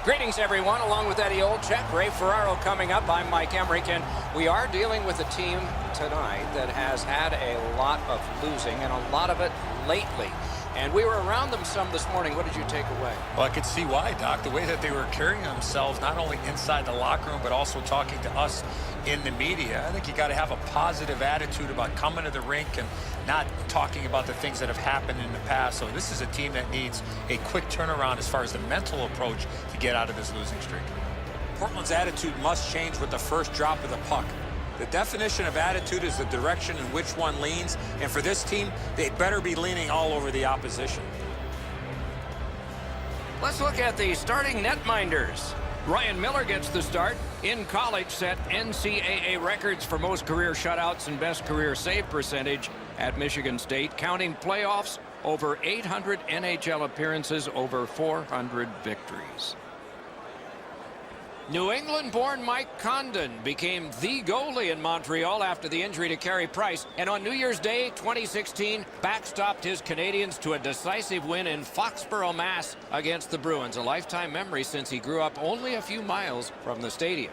Greetings, everyone. Along with Eddie Olczyk, Ray Ferraro coming up. I'm Mike Emmerich, and we are dealing with a team tonight that has had a lot of losing, and a lot of it lately. And we were around them some this morning. What did you take away? Well, I could see why, Doc. The way that they were carrying themselves, not only inside the locker room, but also talking to us in the media. I think you got to have a positive attitude about coming to the rink and not talking about the things that have happened in the past. So this is a team that needs a quick turnaround as far as the mental approach to get out of this losing streak. Portland's attitude must change with the first drop of the puck. The definition of attitude is the direction in which one leans, and for this team, they better be leaning all over the opposition. Let's look at the starting netminders. Ryan Miller gets the start. In college, set NCAA records for most career shutouts and best career save percentage at Michigan State, counting playoffs, over 800 NHL appearances, over 400 victories. New England-born Mike Condon became the goalie in Montreal after the injury to Carey Price, and on New Year's Day 2016 backstopped his Canadiens to a decisive win in Foxborough, Mass against the Bruins, a lifetime memory since he grew up only a few miles from the stadium.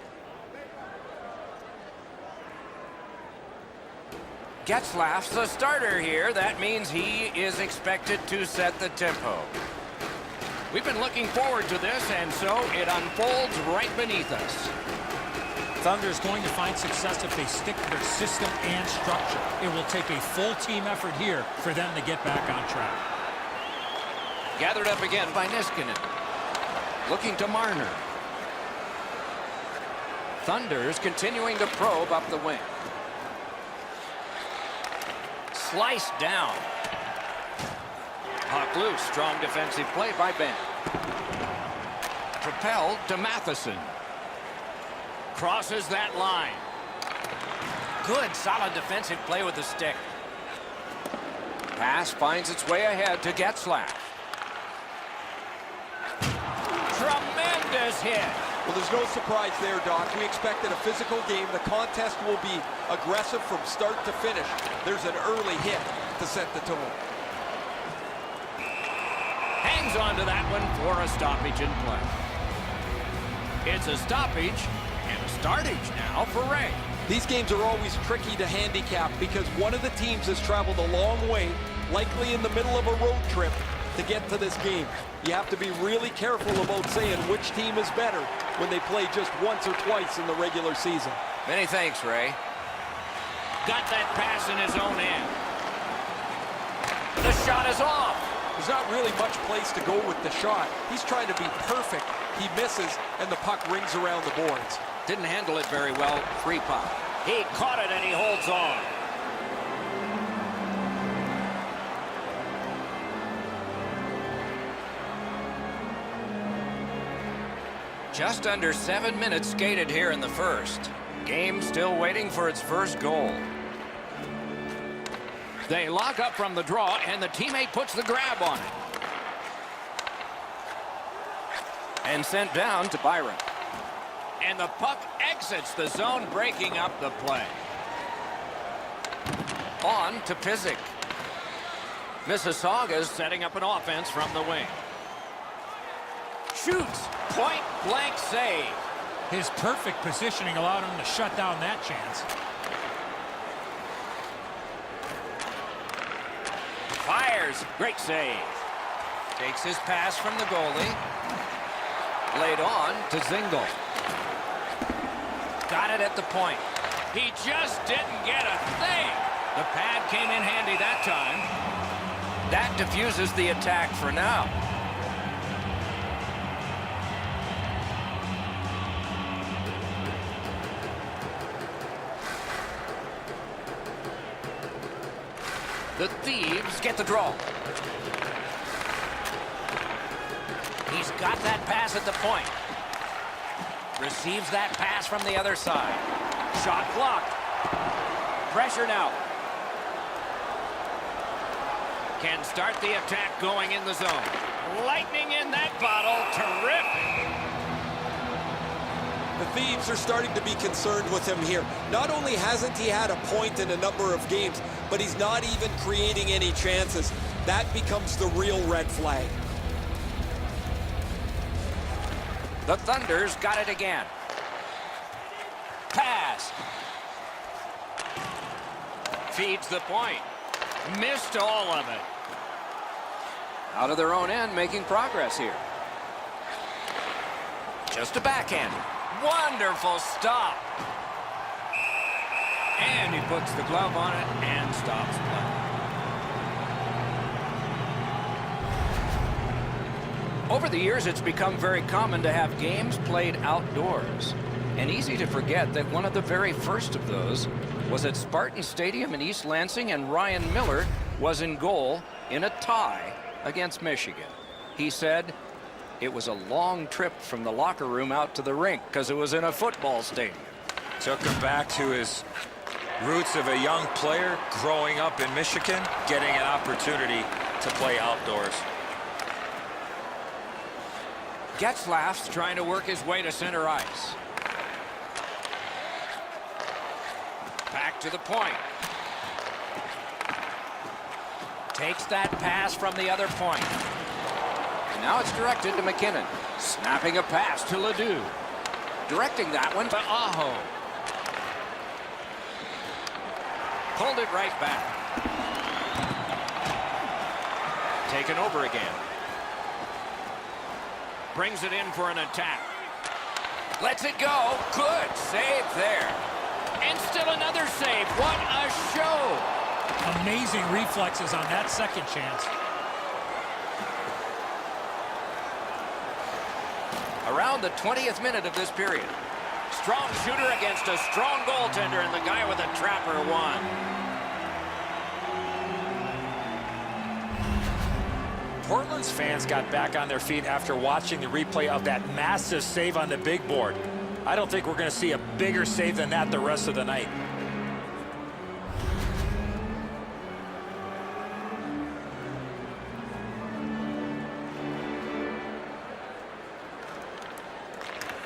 Getzlaf's the starter here. That means he is expected to set the tempo. We've been looking forward to this, and so it unfolds right beneath us. Thunder is going to find success if they stick to their system and structure. It will take a full team effort here for them to get back on track. Gathered up again by Niskanen. Looking to Marner. Thunder's continuing to probe up the wing. Sliced down. Puck loose. Strong defensive play by Ben. Propelled to Matheson. Crosses that line. Good, solid defensive play with the stick. Pass finds its way ahead to Getzlaf. Tremendous hit. Well, there's no surprise there, Doc. We expected a physical game. The contest will be aggressive from start to finish. There's an early hit to set the tone. Hangs on to that one for a stoppage in play. It's a stoppage and a startage now for Ray. These games are always tricky to handicap because one of the teams has traveled a long way, likely in the middle of a road trip, to get to this game. You have to be really careful about saying which team is better when they play just once or twice in the regular season. Many thanks, Ray. Got that pass in his own end. The shot is off. There's not really much place to go with the shot. He's trying to be perfect. He misses, and the puck rings around the boards. Didn't handle it very well. Free puck. He caught it, and he holds on. Just under 7 minutes skated here in the first. Game still waiting for its first goal. They lock up from the draw, and the teammate puts the grab on it. And sent down to Byron. And the puck exits the zone, breaking up the play. On to Pysyk. Mississauga's setting up an offense from the wing. Shoots. Point-blank save. His perfect positioning allowed him to shut down that chance. Fires. Great save. Takes his pass from the goalie. Laid on to Zingle. Got it at the point. He just didn't get a thing. The pad came in handy that time. That diffuses the attack for now. The Thieves get the draw. He's got that pass at the point. Receives that pass from the other side. Shot blocked. Pressure now. Can start the attack going in the zone. Lightning in that bottle. Terrific. The Thieves are starting to be concerned with him here. Not only hasn't he had a point in a number of games, but he's not even creating any chances. That becomes the real red flag. The Thunders got it again. Pass. Feeds the point. Missed all of it. Out of their own end, making progress here. Just a backhand. Wonderful stop. And he puts the glove on it and stops play. Over the years, it's become very common to have games played outdoors. And easy to forget that one of the very first of those was at Spartan Stadium in East Lansing, and Ryan Miller was in goal in a tie against Michigan. He said it was a long trip from the locker room out to the rink because it was in a football stadium. Took him back to his roots of a young player growing up in Michigan, getting an opportunity to play outdoors. Getzlaff's trying to work his way to center ice. Back to the point. Takes that pass from the other point. And now it's directed to McKinnon. Snapping a pass to Ledoux. Directing that one to Aho. Pulled it right back. Taken over again. Brings it in for an attack. Lets it go. Good save there. And still another save. What a show. Amazing reflexes on that second chance. Around the 20th minute of this period. Strong shooter against a strong goaltender, and the guy with a trapper won. Portland's fans got back on their feet after watching the replay of that massive save on the big board. I don't think we're going to see a bigger save than that the rest of the night.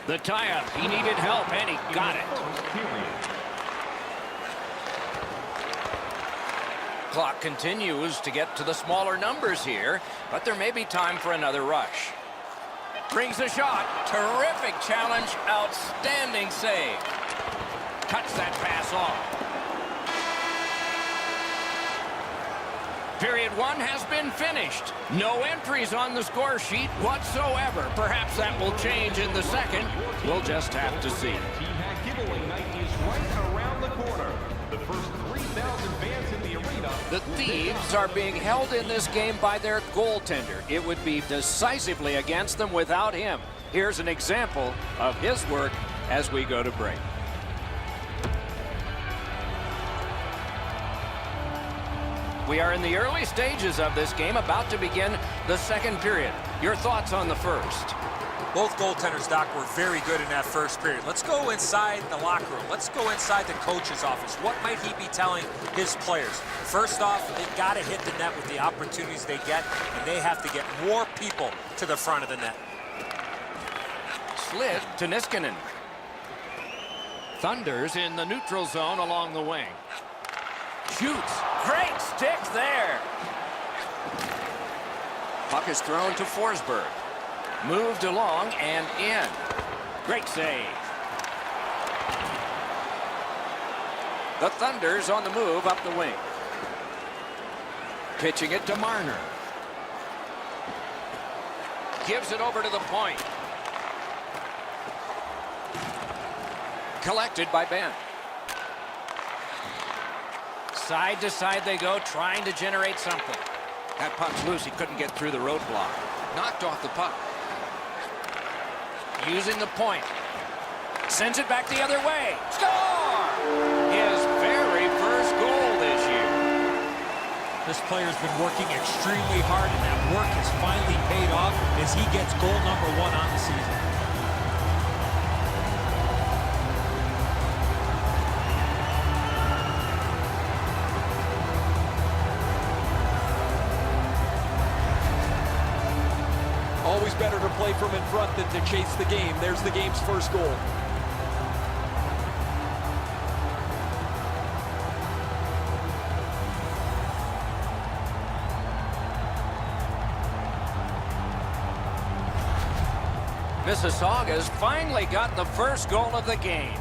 The tie-up. He needed help, and he got it. Clock continues to get to the smaller numbers here, but there may be time for another rush. Brings a shot. Terrific challenge. Outstanding save. Cuts that pass off. Period one has been finished. No entries on the score sheet whatsoever. Perhaps that will change in the second. We'll just have to see. T-Hack giveaway night is right around the corner. The first 3,000 fans in the arena. The Thieves are being held in this game by their goaltender. It would be decisively against them without him. Here's an example of his work as we go to break. We are in the early stages of this game, about to begin the second period. Your thoughts on the first? Both goaltenders, Doc, were very good in that first period. Let's go inside the locker room. Let's go inside the coach's office. What might he be telling his players? First off, they got to hit the net with the opportunities they get, and they have to get more people to the front of the net. Slid to Niskanen. Thunders in the neutral zone along the wing. Shoots. Great stick there. Puck is thrown to Forsberg. Moved along and in. Great save. The Thunders on the move up the wing. Pitching it to Marner. Gives it over to the point. Collected by Ben. Side to side they go, trying to generate something. That puck's loose. He couldn't get through the roadblock. Knocked off the puck. Using the point. Sends it back the other way. Score! His very first goal this year. This player's been working extremely hard, and that work has finally paid off as he gets goal number 1 on the season. Always better to play from in front than to chase the game. There's the game's first goal. Mississauga's finally got the first goal of the game.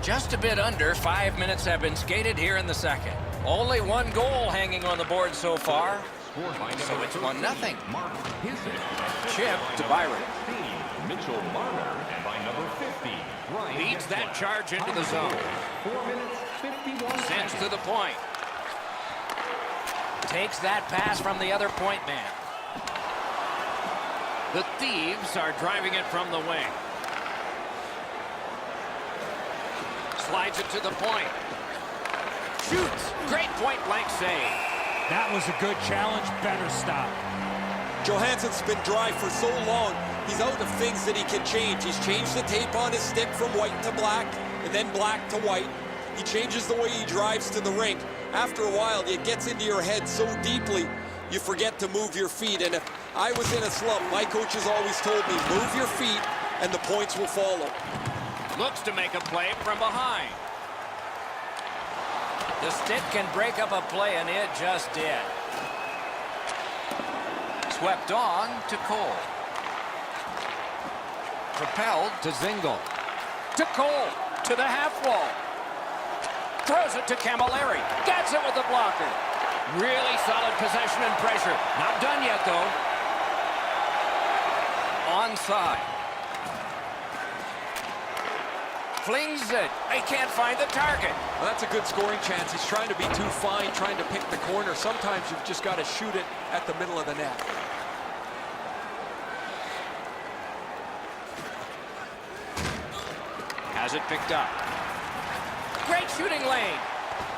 Just a bit under 5 minutes have been skated here in the second. Only one goal hanging on the board so far. So it's 1-0. Chip to Byron. Mitchell Marner, and by number 50, Leads that charge into the zone. 4 minutes, 51 Sends to the point. Takes that pass from the other point man. The Thieves are driving it from the wing. Slides it to the point. Shoots. Great point-blank save. That was a good challenge. Better stop. Johansson's been dry for so long. He's out of things that he can change. He's changed the tape on his stick from white to black, and then black to white. He changes the way he drives to the rink. After a while, it gets into your head so deeply, you forget to move your feet. And if I was in a slump, my coaches always told me, move your feet, and the points will follow. Looks to make a play from behind. The stick can break up a play, and it just did. Swept on to Cole. Propelled to Zingle. To Cole. To the half wall. Throws it to Camilleri. Gets it with the blocker. Really solid possession and pressure. Not done yet, though. Onside. Flings it. They can't find the target. Well, that's a good scoring chance. He's trying to be too fine, trying to pick the corner. Sometimes you've just got to shoot it at the middle of the net. Has it picked up. Great shooting lane.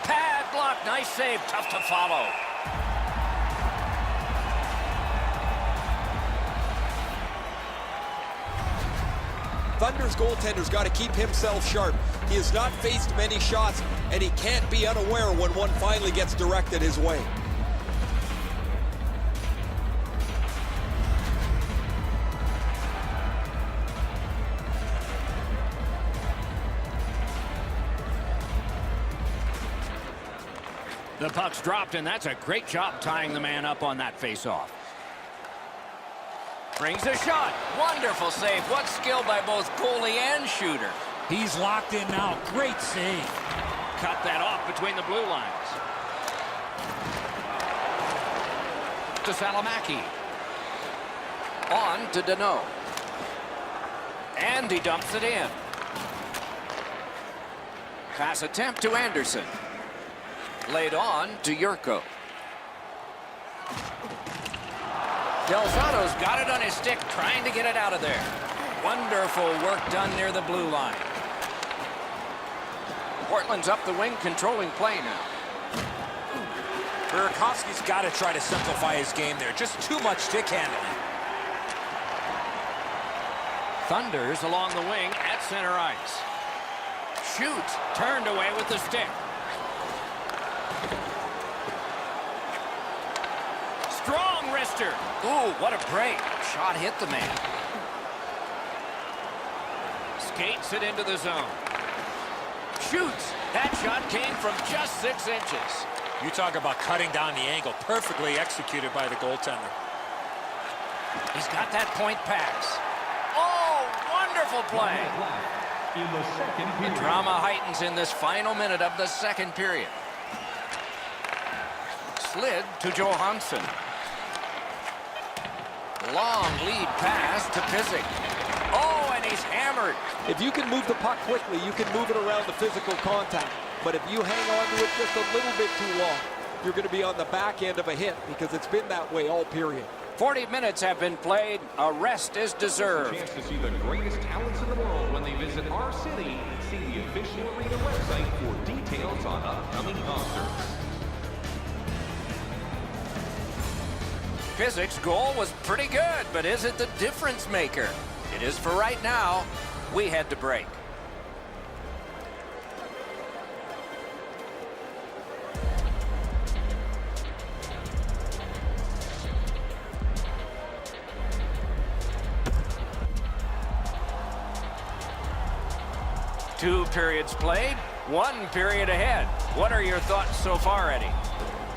Pad block. Nice save. Tough to follow. Thunder's goaltender's got to keep himself sharp. He has not faced many shots, and he can't be unaware when one finally gets directed his way. The puck's dropped, and that's a great job tying the man up on that face-off. Brings a shot. Wonderful save. What skill by both goalie and shooter. He's locked in now. Great save. Cut that off between the blue lines. To Salamaki. On to Danault. And he dumps it in. Pass attempt to Anderson. Laid on to Yurko. Delzado's got it on his stick, trying to get it out of there. Wonderful work done near the blue line. Portland's up the wing, controlling play now. Burakovsky's got to try to simplify his game there. Just too much stick handling. Thunder's along the wing at center ice. Shoots, turned away with the stick. Strong wrister. Ooh, what a break. Shot hit the man. Skates it into the zone. Shoots. That shot came from just 6 inches. You talk about cutting down the angle. Perfectly executed by the goaltender. He's got that point pass. Oh, wonderful play. in the second The period. drama heightens in this final minute of the second period. Slid to Johansson. Long lead pass to Pizik. Oh, and he's hammered. If you can move the puck quickly, you can move it around the physical contact. But if you hang on to it just a little bit too long, you're going to be on the back end of a hit because it's been that way all period. 40 minutes have been played. A rest is deserved. Chance to see the greatest talents in the world when they visit our city. See the official arena website for details on upcoming concerts. Pizik's goal was pretty good, but is it the difference maker? It is for right now. We head to break. Two periods played, 1 period ahead. What are your thoughts so far, Eddie?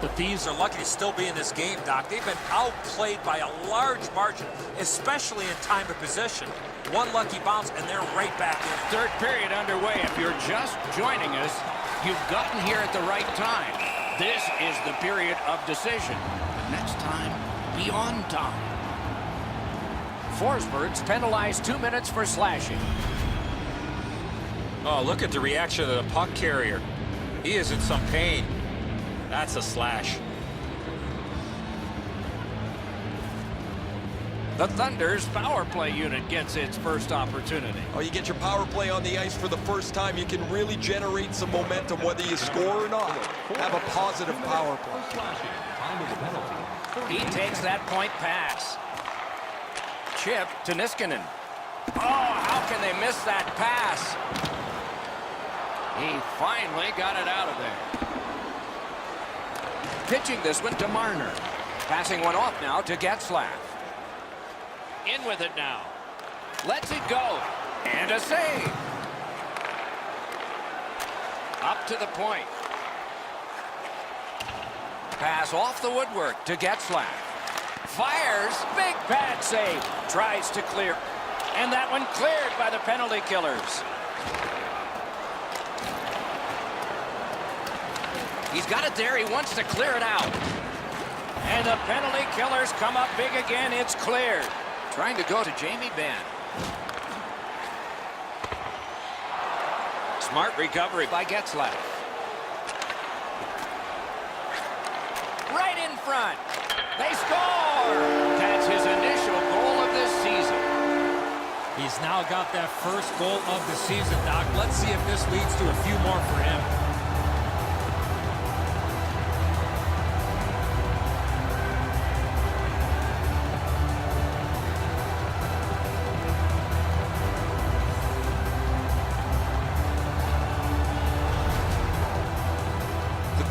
The Thieves are lucky to still be in this game, Doc. They've been outplayed by a large margin, especially in time of possession. One lucky bounce, and they're right back in. Third period underway. If you're just joining us, you've gotten here at the right time. This is the period of decision. But next time, be on time. Forsberg's penalized 2 minutes for slashing. Oh, look at the reaction of the puck carrier. He is in some pain. That's a slash. The Thunder's power play unit gets its first opportunity. Oh, you get your power play on the ice for the first time. You can really generate some momentum, whether you score or not. Have a positive power play. He takes that point pass. Chip to Niskanen. Oh, how can they miss that pass? He finally got it out of there. Pitching this one to Marner. Passing one off now to Getzlaf. In with it now. Lets it go. And a save. Up to the point. Pass off the woodwork to Getzlaf. Fires. Big pad save. Tries to clear. And that one cleared by the penalty killers. He's got it there. He wants to clear it out. And the penalty killers come up big again. It's cleared. Trying to go to Jamie Benn. Smart recovery by Getzlaf. Right in front. They score! That's his initial goal of this season. He's now got that first goal of the season, Doc. Let's see if this leads to a few more for him.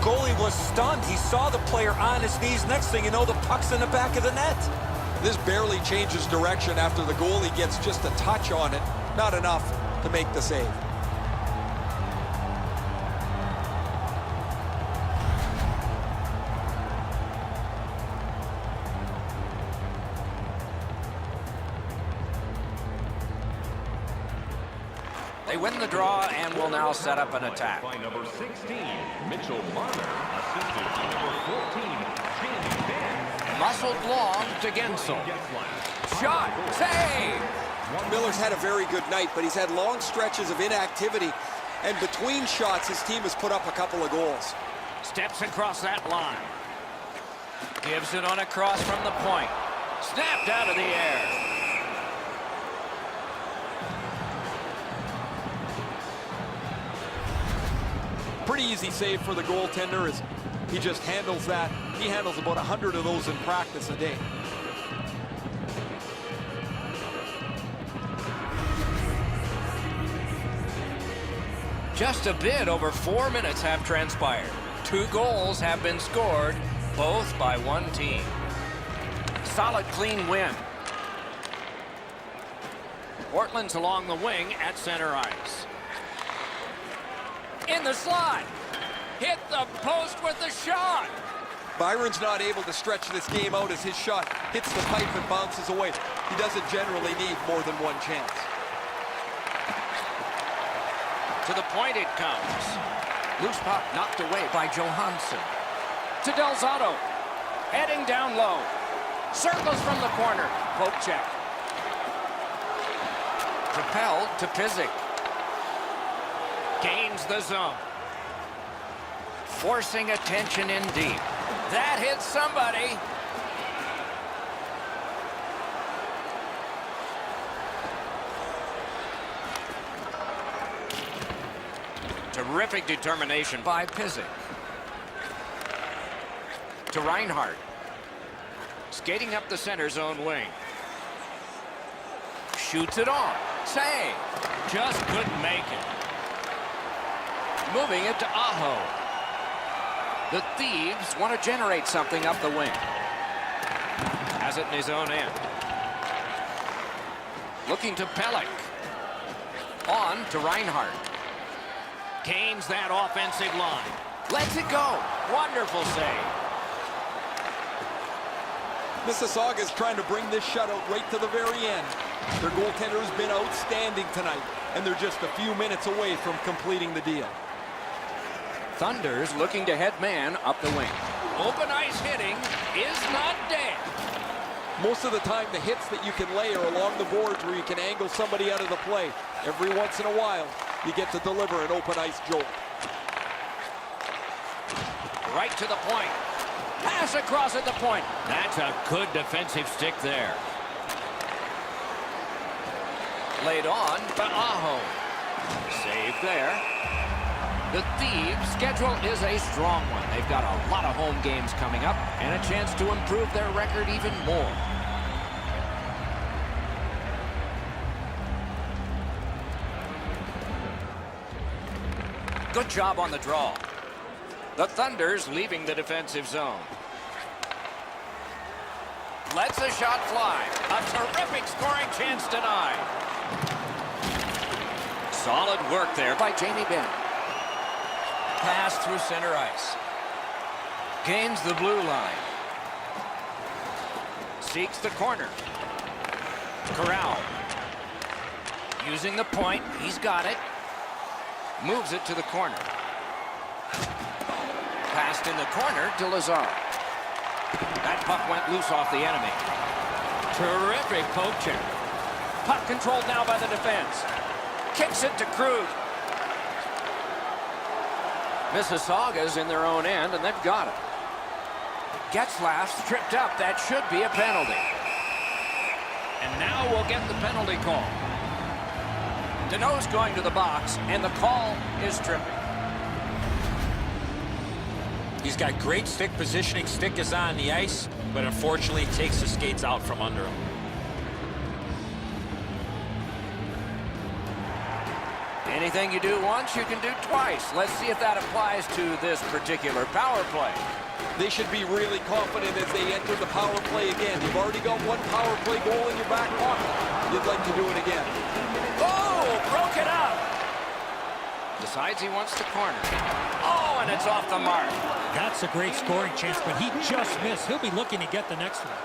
Goalie was stunned. He saw the player on his knees. Next thing you know, the puck's in the back of the net. This barely changes direction after the goalie gets just a touch on it. Not enough to make the save. They win the draw and will now set up an attack. By number 16, Mitchell Marner, assisted by number 14, Jamie Benn. Muscled long to Gensel. Shot. Save. Miller's had a very good night, but he's had long stretches of inactivity. And between shots, his team has put up a couple of goals. Steps across that line. Gives it on across from the point. Snapped out of the air. Pretty easy save for the goaltender as he just handles that. He handles about 100 of those in practice a day. Just a bit over 4 minutes have transpired. 2 goals have been scored, both by one team. Solid, clean win. Portland's along the wing at center ice. In the slot. Hit the post with the shot. Byron's not able to stretch this game out as his shot hits the pipe and bounces away. He doesn't generally need more than one chance. To the point it comes. Loose puck knocked away by Johansson. To Delzato. Heading down low. Circles from the corner. Poke check. Propelled to Pizik. Gains the zone. Forcing attention in deep. That hits somebody. Terrific determination by Pizik. To Reinhardt. Skating up the center zone wing. Shoots it on. Save. Just couldn't make it. Moving it to Aho. The Thieves want to generate something up the wing. Has it in his own end. Looking to Pelech. On to Reinhardt. Gains that offensive line. Lets it go. Wonderful save. Mississauga is trying to bring this shutout right to the very end. Their goaltender has been outstanding tonight, and they're just a few minutes away from completing the deal. Thunder's looking to head man up the wing. Open ice hitting is not dead. Most of the time, the hits that you can lay are along the boards where you can angle somebody out of the play. Every once in a while, you get to deliver an open ice jolt. Right to the point. Pass across at the point. That's a good defensive stick there. Laid on to Aho. Save there. The Thieves' schedule is a strong one. They've got a lot of home games coming up and a chance to improve their record even more. Good job on the draw. The Thunder's leaving the defensive zone. Lets a shot fly. A terrific scoring chance denied. Solid work there by Jamie Benn. Pass through center ice. Gains the blue line. Seeks the corner. Corral. Using the point. He's got it. Moves it to the corner. Passed in the corner to Lazar. That puck went loose off the enemy. Terrific poke check. Puck controlled now by the defense. Kicks it to Krug. Mississauga's in their own end, and they've got it. Getzlaf's tripped up. That should be a penalty. And now we'll get the penalty call. Deneau's going to the box, and the call is tripping. He's got great stick positioning. Stick is on the ice, but unfortunately takes the skates out from under him. Anything you do once, you can do twice. Let's see if that applies to this particular power play. They should be really confident as they enter the power play again. You've already got one power play goal in your back pocket. You'd like to do it again. Oh, broke it up. Decides he wants the corner. Oh, and it's off the mark. That's a great scoring chance, but he just missed. He'll be looking to get the next one.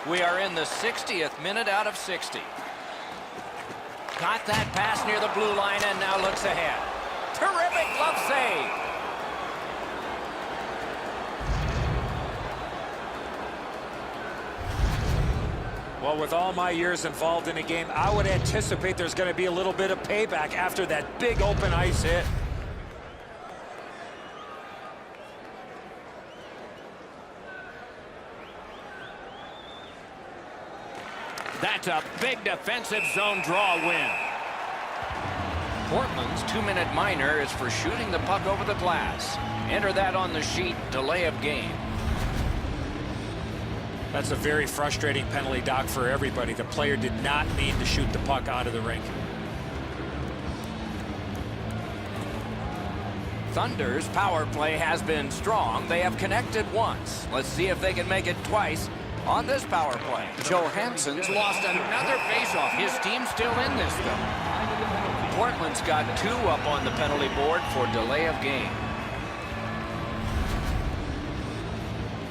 We are in the 60th minute out of 60. Got that pass near the blue line and now looks ahead. Terrific glove save. Well, with all my years involved in a game, I would anticipate there's going to be a little bit of payback after that big open ice hit. That's a big defensive zone draw win. Portland's 2-minute minor is for shooting the puck over the glass. Enter that on the sheet, delay of game. That's a very frustrating penalty, Doc, for everybody. The player did not mean to shoot the puck out of the rink. Thunder's power play has been strong. They have connected once. Let's see if they can make it twice on this power play. Johansson's lost another faceoff. His team's still in this, though. Portland's got 2 up on the penalty board for delay of game.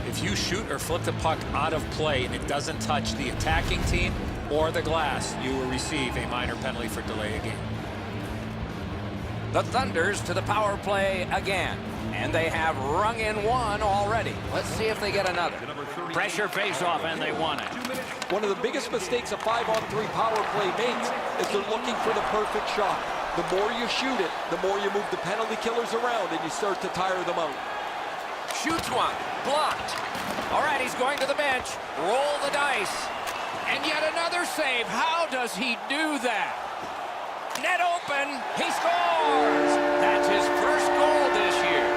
If you shoot or flip the puck out of play and it doesn't touch the attacking team or the glass, you will receive a minor penalty for delay of game. The Thunders to the power play again. And they have rung in one already. Let's see if they get another. Pressure face-off, and they won it. One of the biggest mistakes a 5-on-3 power play makes is they're looking for the perfect shot. The more you shoot it, the more you move the penalty killers around and you start to tire them out. Shoots one. Blocked. All right, he's going to the bench. Roll the dice. And yet another save. How does he do that? Net open. He scores. That's his first goal this year.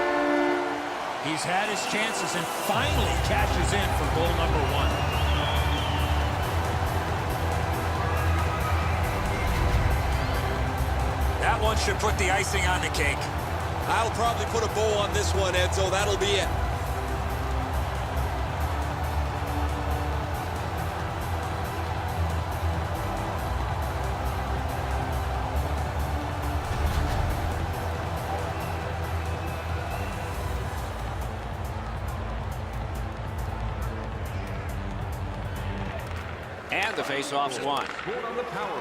He's had his chances and finally cashes in for goal number 1. That one should put the icing on the cake. I'll probably put a bow on this one, Edzo. That'll be it. And the face-off's won.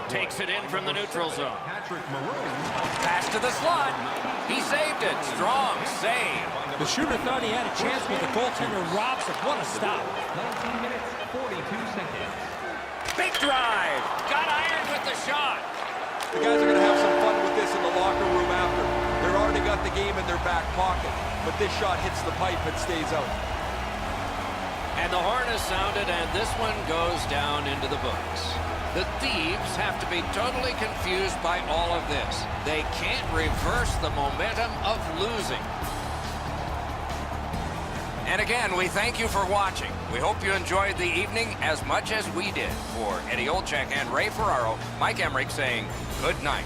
Takes it in from the neutral zone. Pass to the slot. He saved it. Strong save. The shooter thought he had a chance, but the goaltender robs him. What a stop. 19 minutes, 42 seconds. Big drive. Got iron with the shot. The guys are going to have some fun with this in the locker room after. They've already got the game in their back pocket, but this shot hits the pipe and stays out. And the horn is sounded, and this one goes down into the books. The Thieves have to be totally confused by all of this. They can't reverse the momentum of losing. And again, we thank you for watching. We hope you enjoyed the evening as much as we did. For Eddie Olczyk and Ray Ferraro, Mike Emmerich saying good night.